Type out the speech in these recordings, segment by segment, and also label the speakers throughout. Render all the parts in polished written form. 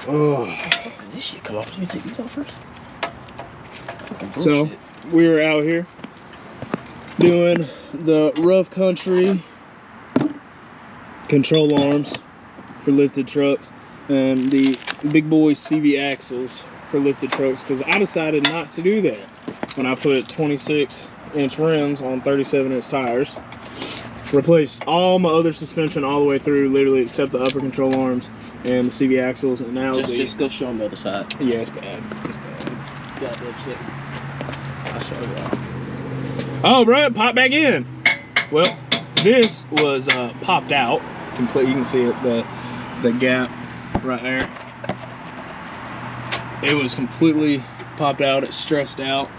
Speaker 1: Oh.
Speaker 2: This shit come off. Did you take these off first?
Speaker 1: So we were out here doing the rough country control arms for lifted trucks and the big boy CV axles for lifted trucks, because I decided not to do that when I put 26-inch rims on 37-inch tires. Replaced all my other suspension all the way through, literally except the upper control arms and the CV axles, and now
Speaker 2: just go show them the other side.
Speaker 1: Yeah, it's bad. It's bad.
Speaker 2: Goddamn shit.
Speaker 1: I'll show you. Oh, bro, it popped back in. Well, this was popped out completely. You can see it, the gap right there. It was completely popped out. It's stressed out.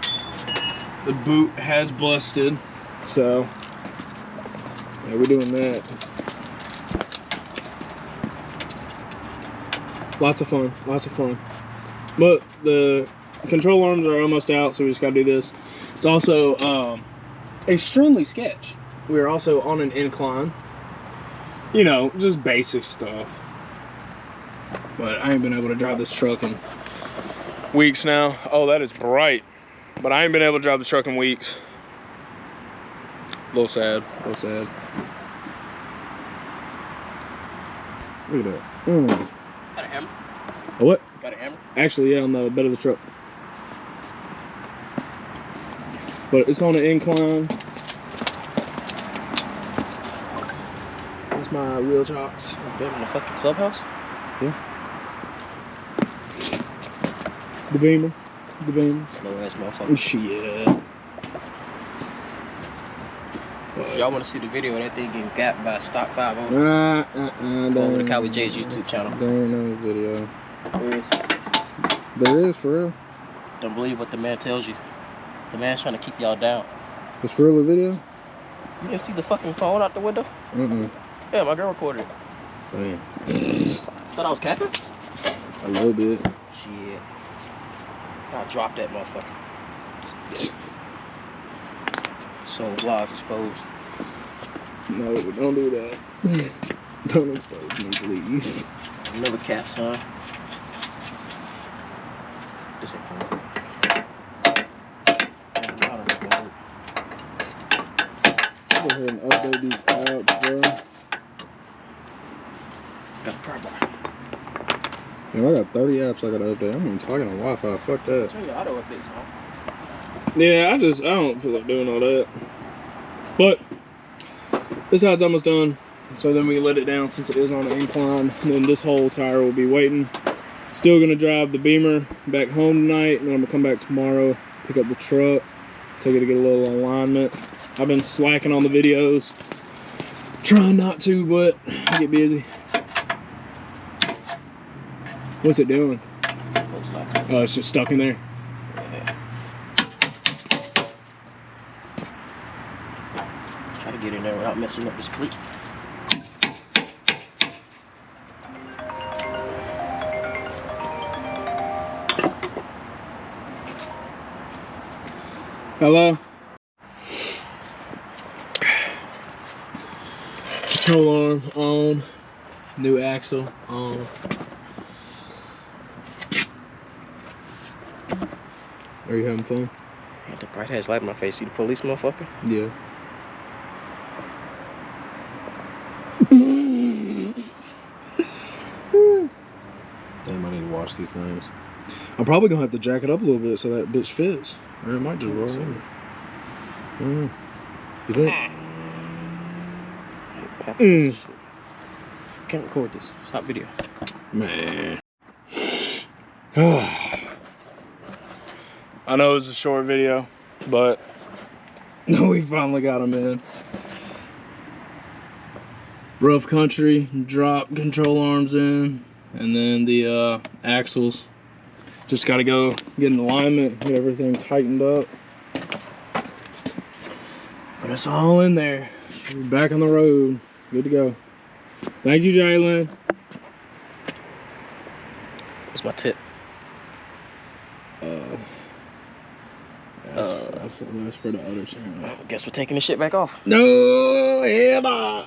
Speaker 1: The boot has busted, so yeah, we're doing that. Lots of fun, lots of fun. But the control arms are almost out, so we just gotta do this. It's also extremely sketch. We're also on an incline. You know, just basic stuff. But I ain't been able to drive this truck in weeks now. Oh, that is bright. But I ain't been able to drive the truck in weeks. A little sad, a little sad. Look at that.
Speaker 2: Got a hammer?
Speaker 1: A what?
Speaker 2: Got a hammer?
Speaker 1: Actually, yeah, on the bed of the truck. But it's on an incline. That's my wheel chocks.
Speaker 2: Been in the fucking clubhouse?
Speaker 1: Yeah. The Beamer. The Beamer.
Speaker 2: Slow ass motherfucker.
Speaker 1: Shit.
Speaker 2: Y'all want to see the video of that thing getting gapped by a stock 5
Speaker 1: Go
Speaker 2: over to Cowboy J's YouTube channel.
Speaker 1: There ain't no video.
Speaker 2: There is.
Speaker 1: There is, for real.
Speaker 2: Don't believe what the man tells you. The man's trying to keep y'all down.
Speaker 1: It's for real, the video?
Speaker 2: You didn't see the fucking phone out the window? Yeah, my girl recorded it.
Speaker 1: Damn.
Speaker 2: Thought I was capping?
Speaker 1: A little bit.
Speaker 2: Shit. I dropped that motherfucker. So vlog exposed.
Speaker 1: No, don't do that. Don't expose me, please.
Speaker 2: Another cap, son. This ain't cool.
Speaker 1: Go ahead and update these apps, bro.
Speaker 2: Got a problem.
Speaker 1: Damn, I got 30 apps I gotta update. I'm even talking on Wi-Fi. Fuck that.
Speaker 2: Turn your auto updates on.
Speaker 1: Yeah, I don't feel like doing all that. But this side's almost done, so then we can let it down since it is on an incline. And then this whole tire will be waiting. Still gonna drive the Beamer back home tonight, and then I'm gonna come back tomorrow, pick up the truck, take it to get a little alignment. I've been slacking on the videos, trying not to, but I get busy. What's it doing?
Speaker 2: Looks like.
Speaker 1: Oh, it's just stuck in there.
Speaker 2: Yeah. Try to get in there without messing up this cleat.
Speaker 1: Hello? Control arm on. New axle on. Are you having fun?
Speaker 2: Had the bright ass light in my face. See the police motherfucker?
Speaker 1: Yeah. Damn, I need to watch these things. I'm probably gonna have to jack it up a little bit so that bitch fits. Or it might just roll in. I don't know. You think?
Speaker 2: Can't record this. Stop video.
Speaker 1: Man. I know it's a short video, but we finally got him in. Rough country, drop control arms in, and then the axles. Just gotta go get an alignment, get everything tightened up. But it's all in there. We're back on the road. Good to go. Thank you, Jalen.
Speaker 2: What's my tip?
Speaker 1: That's for the other channel.
Speaker 2: I guess we're taking this shit back off.
Speaker 1: No, hell nah.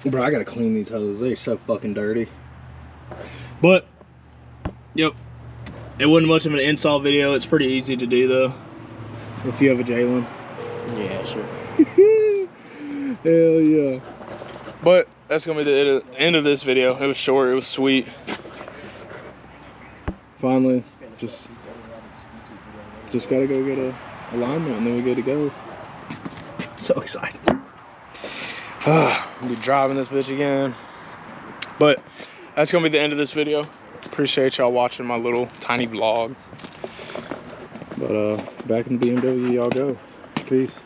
Speaker 1: Bro, I gotta clean these hoses. They're so fucking dirty. But, yep. It wasn't much of an install video. It's pretty easy to do though. If you have a Jalen.
Speaker 2: Yeah, sure.
Speaker 1: Hell yeah. But that's gonna be the end of this video. It was short, it was sweet. Finally, just gotta go get a alignment and then we good to go. So excited. I'll be driving this bitch again. But that's gonna be the end of this video. Appreciate y'all watching my little tiny vlog. But back in the BMW y'all go. Peace.